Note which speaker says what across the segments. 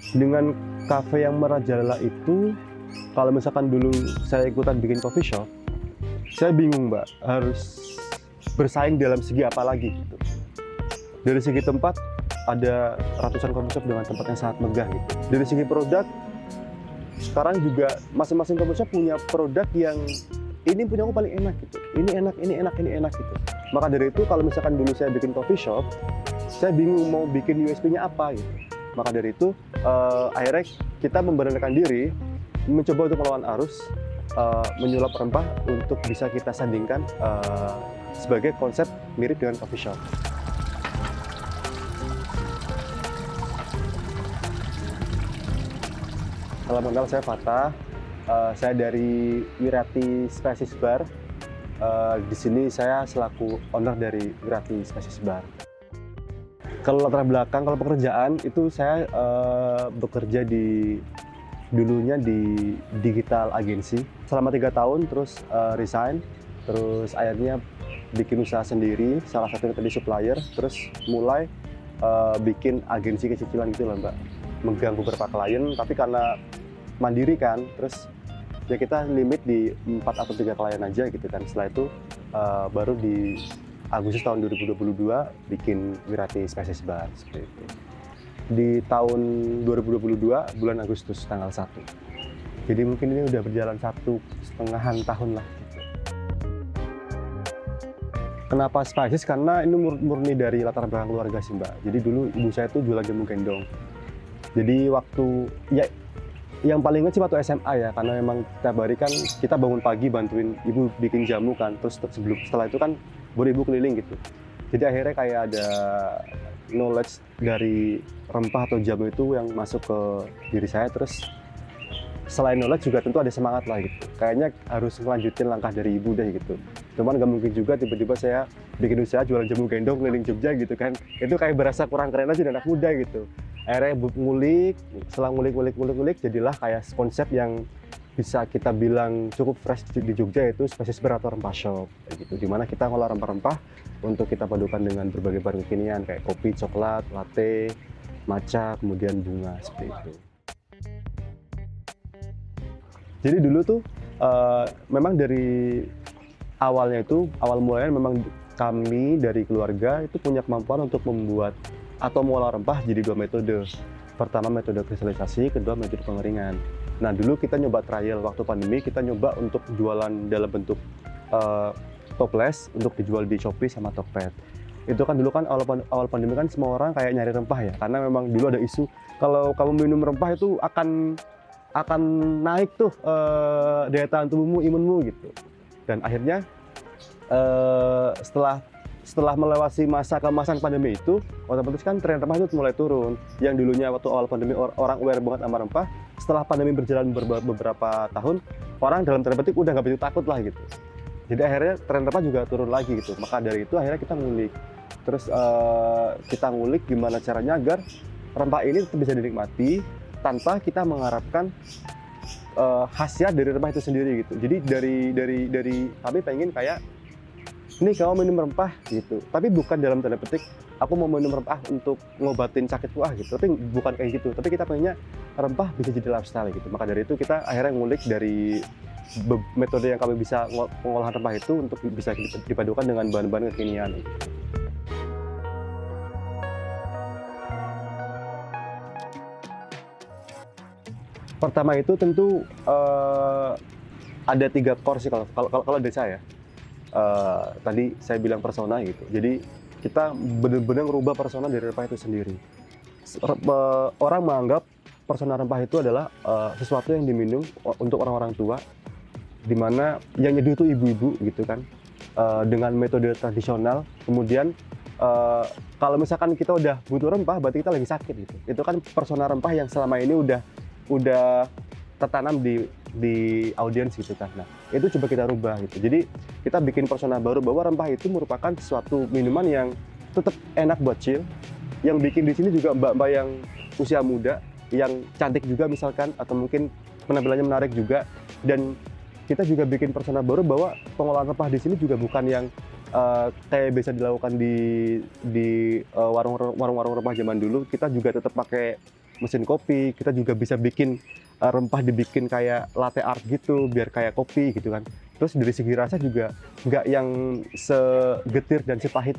Speaker 1: Dengan kafe yang merajalela itu, kalau misalkan dulu saya ikutan bikin coffee shop, saya bingung Mbak, harus bersaing dalam segi apa lagi gitu. Dari segi tempat, ada ratusan coffee shop dengan tempat yang sangat megah gitu. Dari segi produk, sekarang juga masing-masing coffee shop punya produk yang ini punya aku paling enak gitu. Ini enak, ini enak, ini enak gitu. Maka dari itu kalau misalkan dulu saya bikin coffee shop, saya bingung mau bikin USP-nya apa gitu. Maka dari itu akhirnya kita memberanikan diri mencoba untuk melawan arus, menyulap rempah untuk bisa kita sandingkan sebagai konsep mirip dengan coffee shop. Salam kenal, saya Fatah. Saya dari Wirati Spices Bar. Di sini saya selaku owner dari Wirati Spices Bar. Kalau latar belakang, kalau pekerjaan itu saya bekerja dulunya di digital agency selama 3 tahun, terus resign, terus akhirnya bikin usaha sendiri, salah satunya tadi supplier, terus mulai bikin agensi kecil-kecilan gitu lah Mbak, megang beberapa klien, tapi karena mandiri kan, terus ya kita limit di 4 atau 3 klien aja gitu kan. Setelah itu baru di Agustus tahun 2022 bikin Wirati Spices Bar seperti itu. Di tahun 2022 bulan Agustus tanggal 1. Jadi mungkin ini udah berjalan 1,5 tahun lah gitu. Kenapa Spices? Karena ini murni dari latar belakang keluarga sih Mbak. Jadi dulu ibu saya tuh jualan jamu gendong. Jadi waktu ya yang paling inget sih waktu SMA ya, karena memang tiap hari kan kita bangun pagi bantuin ibu bikin jamu kan, terus setelah itu kan baru ibu keliling gitu. Jadi akhirnya kayak ada knowledge dari rempah atau jamu itu yang masuk ke diri saya, terus selain knowledge juga tentu ada semangat lah gitu. Kayaknya harus melanjutin langkah dari ibu deh gitu. Cuman nggak mungkin juga tiba-tiba saya bikin usaha jualan jamu gendong keliling Jogja gitu kan. Itu kayak berasa kurang keren aja dan anak muda gitu. Akhirnya ngulik, setelah ngulik, jadilah kayak konsep yang bisa kita bilang cukup fresh di Jogja, yaitu Spices Bar atau rempah shop gitu. Dimana kita ngolah rempah-rempah untuk kita padukan dengan berbagai bahan kekinian kayak kopi, coklat, latte, matcha, kemudian bunga seperti itu. Jadi dulu tuh memang dari awalnya itu, awal mulanya memang kami dari keluarga itu punya kemampuan untuk membuat atau mengolah rempah jadi 2 metode. Pertama metode kristalisasi, kedua metode pengeringan. Nah dulu kita nyoba trial waktu pandemi, kita nyoba untuk jualan dalam bentuk toples untuk dijual di Shopee sama Tokped. Itu kan dulu kan awal pandemi kan semua orang kayak nyari rempah ya, karena memang dulu ada isu kalau kamu minum rempah itu akan naik tuh daya tahan tubuhmu, imunmu gitu. Dan akhirnya setelah melewati masa keemasan pandemi itu, otomatis kan tren rempah itu mulai turun. Yang dulunya waktu awal pandemi orang aware banget sama rempah, setelah pandemi berjalan beberapa tahun, orang dalam tanda petik udah nggak begitu takut lah gitu. Jadi akhirnya tren rempah juga turun lagi gitu. Maka dari itu akhirnya kita ngulik. Terus kita ngulik gimana caranya agar rempah ini tetap bisa dinikmati tanpa kita mengharapkan khasiat dari rempah itu sendiri gitu. Jadi dari kami pengen kayak ini kamu minum rempah gitu, tapi bukan dalam tanda petik aku mau minum rempah untuk ngobatin sakitku gitu, tapi bukan kayak gitu. Tapi kita pengennya rempah bisa jadi lifestyle gitu. Maka dari itu kita akhirnya ngulik dari metode yang kami bisa pengolahan rempah itu untuk bisa dipadukan dengan bahan-bahan kekinian gitu. Pertama itu tentu ada 3 core sih kalau dari saya. Tadi saya bilang persona gitu. Jadi kita benar-benar merubah persona dari rempah itu sendiri. Orang menganggap persona rempah itu adalah sesuatu yang diminum untuk orang-orang tua, dimana yang nyeduh itu ibu-ibu gitu kan, dengan metode tradisional. Kemudian kalau misalkan kita udah butuh rempah, berarti kita lagi sakit gitu. Itu kan persona rempah yang selama ini udah tertanam di audiens gitu kan. Nah, itu coba kita rubah gitu. Jadi kita bikin persona baru bahwa rempah itu merupakan suatu minuman yang tetap enak buat chill. Yang bikin di sini juga mbak-mbak yang usia muda, yang cantik juga misalkan, atau mungkin penampilannya menarik juga. Dan kita juga bikin persona baru bahwa pengolahan rempah di sini juga bukan yang kayak biasa dilakukan di warung-warung rempah zaman dulu. Kita juga tetap pakai mesin kopi, kita juga bisa bikin rempah dibikin kayak latte art gitu, biar kayak kopi gitu kan. Terus dari segi rasa juga nggak yang segetir dan sepahit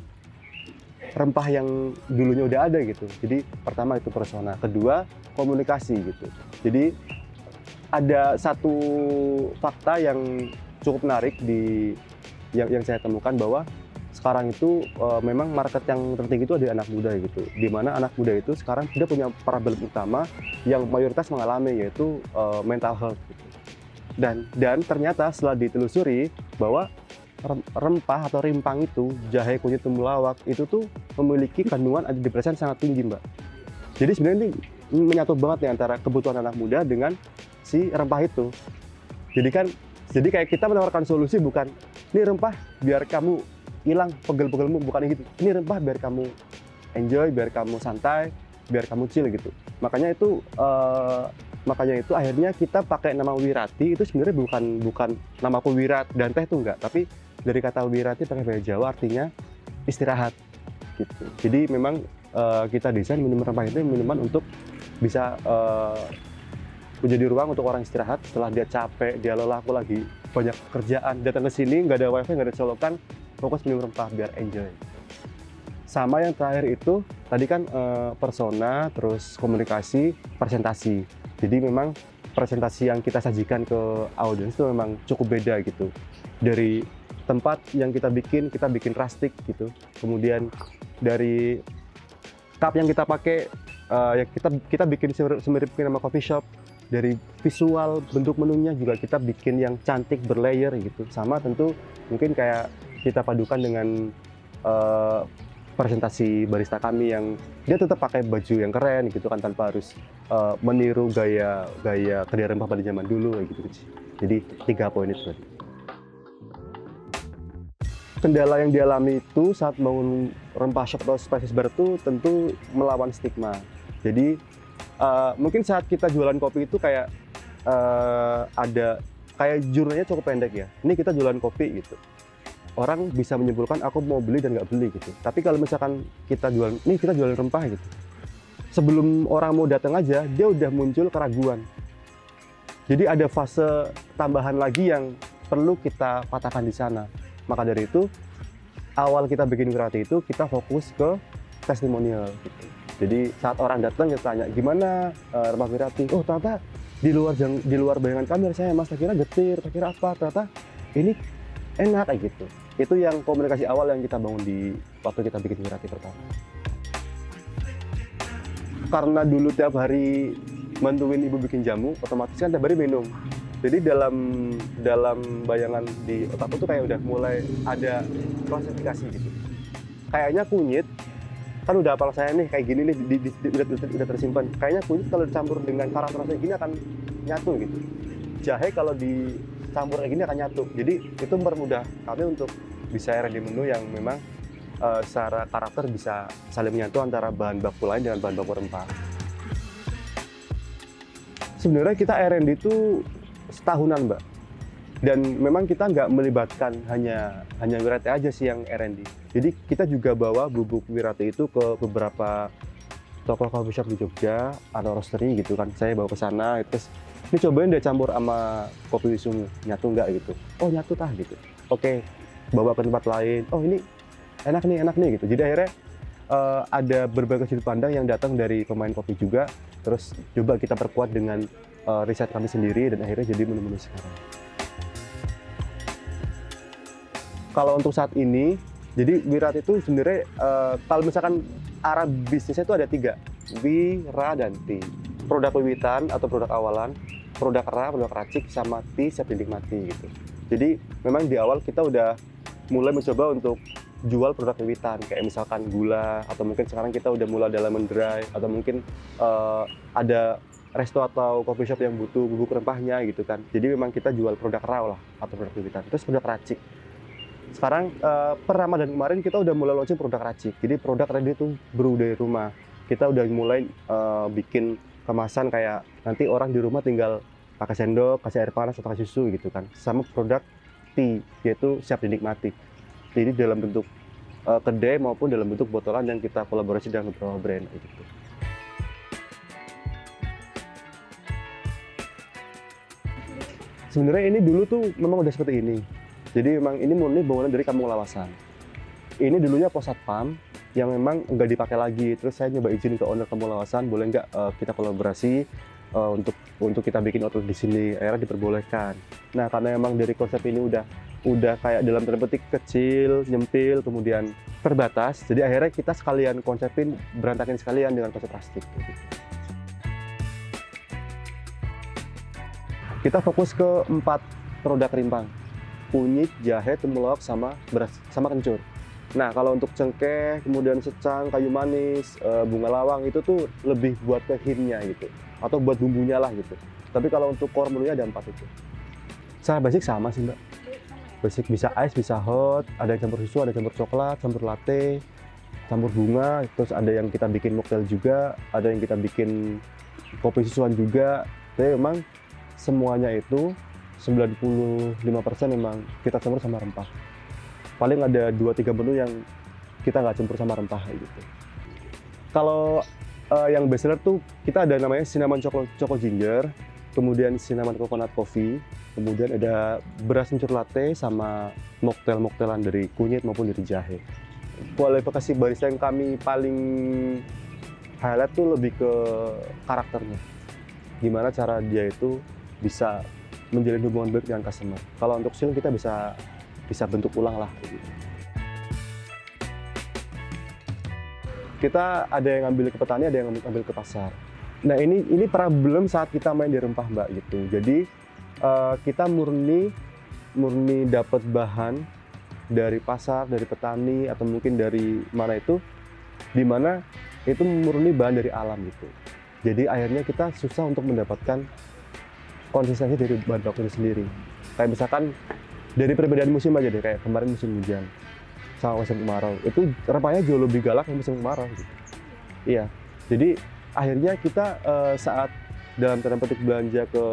Speaker 1: rempah yang dulunya udah ada gitu. Jadi pertama itu persona, kedua komunikasi gitu. Jadi ada satu fakta yang cukup menarik yang saya temukan bahwa sekarang itu memang market yang tertinggi itu ada anak muda gitu. Di mana anak muda itu sekarang dia punya problem utama yang mayoritas mengalami, yaitu mental health gitu. Dan ternyata setelah ditelusuri bahwa rempah atau rimpang itu, jahe, kunyit, temulawak itu tuh memiliki kandungan antidepresan sangat tinggi, Mbak. Jadi sebenarnya ini menyatu banget nih antara kebutuhan anak muda dengan si rempah itu. Jadi kayak kita menawarkan solusi, bukan ini rempah biar kamu hilang pegel-pegelmu, bukan gitu. Ini rempah biar kamu enjoy, biar kamu santai, biar kamu chill gitu. Makanya itu akhirnya kita pakai nama Wirati. Itu sebenarnya bukan namaku Wirat dan teh itu enggak, tapi dari kata Wirati pakai bahasa Jawa artinya istirahat gitu. Jadi memang kita desain minuman rempah itu minuman untuk bisa menjadi ruang untuk orang istirahat setelah dia capek, dia lelah, aku lagi banyak kerjaan, datang ke sini nggak ada wifi, nggak ada colokan, fokus minum rempah biar enjoy. Sama yang terakhir itu tadi kan persona, terus komunikasi, presentasi. Jadi memang presentasi yang kita sajikan ke audiens itu memang cukup beda gitu. Dari tempat yang kita bikin rustic gitu. Kemudian dari cup yang kita pakai, ya kita bikin semirip nama coffee shop. Dari visual, bentuk menunya juga kita bikin yang cantik, berlayer gitu. Sama tentu mungkin kayak kita padukan dengan presentasi barista kami yang dia tetap pakai baju yang keren gitu kan, tanpa harus meniru gaya kedai rempah pada zaman dulu gitu. Jadi 3 poin itu tadi. Kendala yang dialami itu saat bangun rempah shop atau spices bar itu tentu melawan stigma. Jadi mungkin saat kita jualan kopi itu kayak ada kayak jurnalnya cukup pendek ya. Ini kita jualan kopi gitu. Orang bisa menyimpulkan aku mau beli dan nggak beli gitu. Tapi kalau misalkan kita jualan rempah gitu. Sebelum orang mau datang aja, dia udah muncul keraguan. Jadi ada fase tambahan lagi yang perlu kita patahkan di sana. Maka dari itu, awal kita bikin Wirati itu kita fokus ke testimonial gitu. Jadi saat orang datang kita tanya gimana rempah Wirati, oh ternyata di luar bayangan kami rasanya Mas, kira getir, kira apa, ternyata ini enak kayak gitu. Itu yang komunikasi awal yang kita bangun di waktu kita bikin Wirati pertama. Karena dulu tiap hari bantuin ibu bikin jamu, otomatis kan tiap hari minum. Jadi dalam bayangan di otakku tuh kayak udah mulai ada klasifikasi gitu. Kayaknya kunyit kan udah hafal saya nih, kayak gini nih udah tersimpan. Kayaknya kunyit kalau dicampur dengan karakter kayak gini akan nyatu gitu. Jahe kalau dicampur kayak gini akan nyatu. Jadi itu mempermudah kami untuk bisa R&D menu yang memang secara karakter bisa saling menyatu antara bahan baku lain dengan bahan baku rempah. Sebenarnya kita R&D itu setahunan, Mbak. Dan memang kita nggak melibatkan hanya Wirati aja sih yang R&D. Jadi kita juga bawa bubuk Wirati itu ke beberapa toko coffee shop di Jogja atau roastery gitu kan. Saya bawa ke sana, terus ini cobain deh campur sama kopi Wisnu, nyatu nggak gitu. Oh nyatu tah gitu. Oke, bawa ke tempat lain. Oh ini enak nih gitu. Jadi akhirnya ada berbagai sudut pandang yang datang dari pemain kopi juga. Terus coba kita perkuat dengan riset kami sendiri dan akhirnya jadi menu-menu sekarang. Kalau untuk saat ini, jadi Wirati itu sebenarnya kalau misalkan arah bisnisnya itu ada 3, Wira dan Ti. Produk wiwitan atau produk awalan, produk ra, produk racik, sama Ti siap dinikmati gitu. Jadi memang di awal kita udah mulai mencoba untuk jual produk wiwitan, kayak misalkan gula, atau mungkin sekarang kita udah mulai ada lemon dry, atau mungkin ada resto atau coffee shop yang butuh bubuk rempahnya gitu kan. Jadi memang kita jual produk raw lah, atau produk wiwitan. Terus produk racik. Sekarang per Ramadan kemarin kita udah mulai launching produk racik. Jadi produk ready itu brew dari rumah. Kita udah mulai bikin kemasan kayak nanti orang di rumah tinggal pakai sendok, kasih air panas atau kasih susu gitu kan. Sama produk tea, yaitu siap dinikmati. Jadi dalam bentuk kedai maupun dalam bentuk botolan yang kita kolaborasi dengan beberapa brand gitu. Sebenarnya ini dulu tuh memang udah seperti ini. Jadi memang ini murni bangunan dari Kampung Lawasan. Ini dulunya pos satpam yang memang nggak dipakai lagi. Terus saya nyoba izin ke owner Kampung Lawasan, boleh nggak kita kolaborasi untuk kita bikin outlet di sini. Akhirnya diperbolehkan. Nah, karena memang dari konsep ini udah kayak dalam tanda petik kecil, nyempil, kemudian terbatas. Jadi akhirnya kita sekalian konsepin, berantakin sekalian dengan konsep plastik. Kita fokus ke 4 produk rimpang: kunyit, jahe, temulawak, sama beras, sama kencur. Nah, kalau untuk cengkeh, kemudian secang, kayu manis, bunga lawang, itu tuh lebih buat ke hintnya gitu, atau buat bumbunya lah gitu. Tapi kalau untuk core menunya ada 4 itu. Secara basic sama sih Mbak. Basic bisa ice, bisa hot, ada yang campur susu, ada campur coklat, campur latte, campur bunga, terus ada yang kita bikin mocktail juga, ada yang kita bikin kopi susuan juga. Jadi memang semuanya itu 95% memang kita campur sama rempah. Paling ada 2-3 menu yang kita nggak campur sama rempah gitu. Kalau yang bestseller tuh kita ada namanya cinnamon choco ginger, kemudian cinnamon coconut coffee, kemudian ada beras kencur latte sama mocktail-mocktailan dari kunyit maupun dari jahe. Kualifikasi barista yang kami paling highlight tuh lebih ke karakternya. Gimana cara dia itu bisa menjalin hubungan baik dengan customer. Kalau untuk sale kita bisa bentuk ulang lah gitu. Kita ada yang ambil ke petani, ada yang ambil ke pasar. Nah, ini problem saat kita main di rempah Mbak gitu. Jadi kita murni dapat bahan dari pasar, dari petani, atau mungkin dari mana itu, di mana itu murni bahan dari alam gitu. Jadi akhirnya kita susah untuk mendapatkan konsistensi dari bahan baku itu sendiri. Kayak misalkan dari perbedaan musim aja deh, kayak kemarin musim hujan sama musim kemarau, itu rempahnya jauh lebih galak dari musim kemarau gitu. Iya, jadi akhirnya kita saat dalam tanda petik belanja ke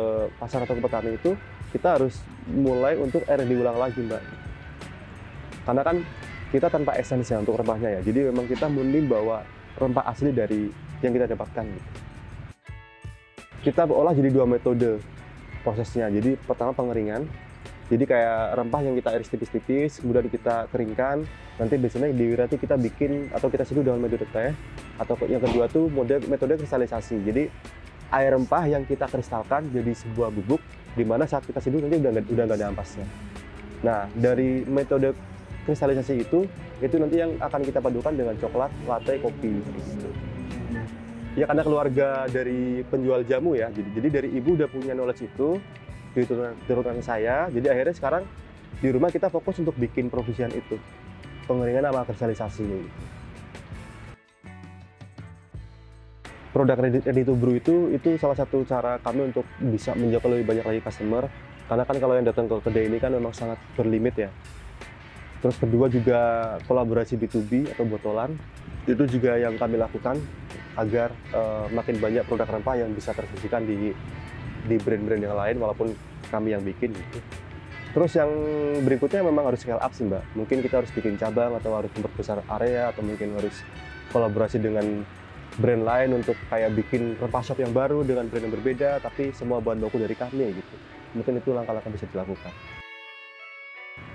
Speaker 1: pasar atau ke petani itu, kita harus mulai untuk R&D ulang lagi Mbak. Karena kan kita tanpa esensi untuk rempahnya ya, jadi memang kita murni bawa rempah asli dari yang kita dapatkan gitu. Kita olah jadi 2 metode prosesnya. Jadi pertama pengeringan, jadi kayak rempah yang kita iris tipis-tipis, kemudian kita keringkan, nanti biasanya di Wirati kita bikin atau kita seduh dengan metode teh, atau yang kedua tuh metode kristalisasi. Jadi air rempah yang kita kristalkan jadi sebuah bubuk, di mana saat kita seduh nanti udah nggak ada ampasnya. Nah, dari metode kristalisasi itu nanti yang akan kita padukan dengan coklat, latte, kopi gitu. Ya karena keluarga dari penjual jamu ya, jadi dari ibu udah punya knowledge itu, diturunkan saya, jadi akhirnya sekarang di rumah kita fokus untuk bikin provisian itu, pengeringan sama kristalisasi. Produk ready to brew itu salah satu cara kami untuk bisa menjangkau lebih banyak lagi customer, karena kan kalau yang datang ke kedai ini kan memang sangat berlimit ya. Terus kedua juga kolaborasi B2B atau botolan, itu juga yang kami lakukan agar makin banyak produk rempah yang bisa tersajikan di brand-brand yang lain walaupun kami yang bikin gitu. Terus yang berikutnya memang harus scale up sih Mbak. Mungkin kita harus bikin cabang atau harus memperbesar area atau mungkin harus kolaborasi dengan brand lain untuk kayak bikin rempah shop yang baru dengan brand yang berbeda tapi semua bahan baku dari kami gitu. Mungkin itu langkah-langkah bisa dilakukan.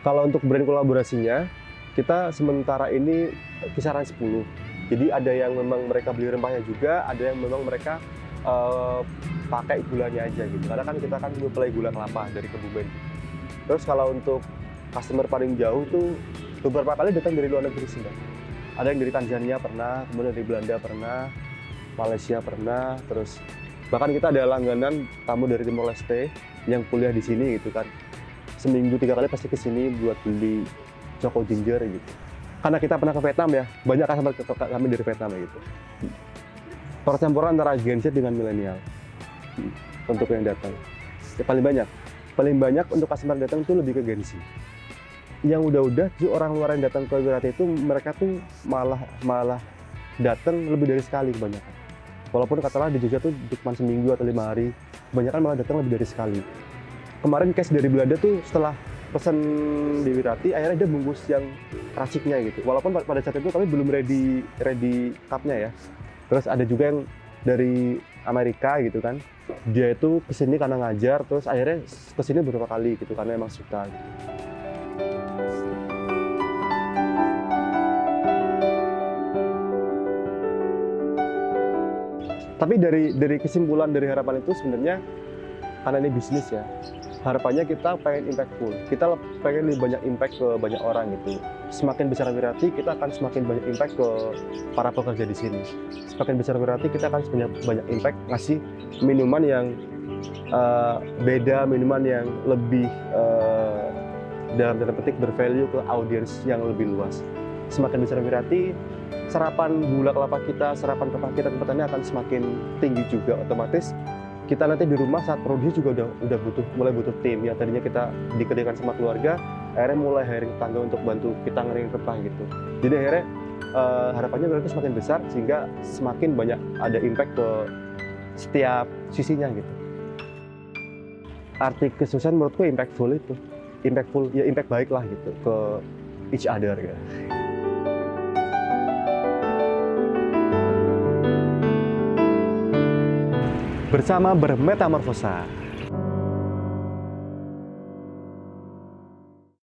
Speaker 1: Kalau untuk brand kolaborasinya, kita sementara ini kisaran 10. Jadi ada yang memang mereka beli rempahnya juga, ada yang memang mereka pakai gulanya aja gitu. Karena kan kita kan supply gula kelapa dari Kebumen. Terus kalau untuk customer paling jauh tuh beberapa kali datang dari luar negeri sih Mbak. Ada yang dari Tanzania pernah, kemudian dari Belanda pernah, Malaysia pernah, terus bahkan kita ada langganan tamu dari Timor Leste yang kuliah di sini gitu kan. Seminggu 3 kali pasti ke sini buat beli choco ginger gitu. Karena kita pernah ke Vietnam ya, banyak customer kami dari Vietnam ya gitu. Percampuran antara Gen Z dengan milenial untuk yang datang. Ya, paling banyak untuk customer datang itu lebih ke Gen Z. Yang udah tuh orang luar yang datang ke Wirati itu mereka tuh malah datang lebih dari sekali kebanyakan. Walaupun katakanlah di Jogja tuh cuma seminggu atau 5 hari, kebanyakan malah datang lebih dari sekali. Kemarin case dari Belanda tuh setelah pesan di Wirati, akhirnya dia bungkus yang rasiknya gitu. Walaupun pada saat itu kami belum ready cup-nya ya. Terus ada juga yang dari Amerika gitu kan. dia itu kesini karena ngajar, terus akhirnya kesini beberapa kali gitu karena emang suka gitu. Tapi dari kesimpulan dari harapan itu sebenarnya karena ini bisnis ya, harapannya kita pengen impactful, kita pengen lebih banyak impact ke banyak orang gitu. Semakin besar Wirati, kita akan semakin banyak impact ke para pekerja di sini. Semakin besar Wirati, kita akan banyak impact ngasih minuman yang beda, minuman yang lebih dalam tanda petik bervalue ke audiens yang lebih luas. Semakin besar Wirati, serapan gula kelapa kita, serapan kelapa kita kedepannya akan semakin tinggi juga. Otomatis kita nanti di rumah saat produksi juga udah mulai butuh tim yang tadinya kita dikerjakan sama keluarga, akhirnya mulai hiring tetangga untuk bantu kita ngering rempah gitu. Jadi akhirnya harapannya berarti semakin besar sehingga semakin banyak ada impact ke setiap sisinya gitu. Arti kesuksesan menurutku impactful itu, impact baik lah gitu ke each other gitu. Bersama bermetamorfosa.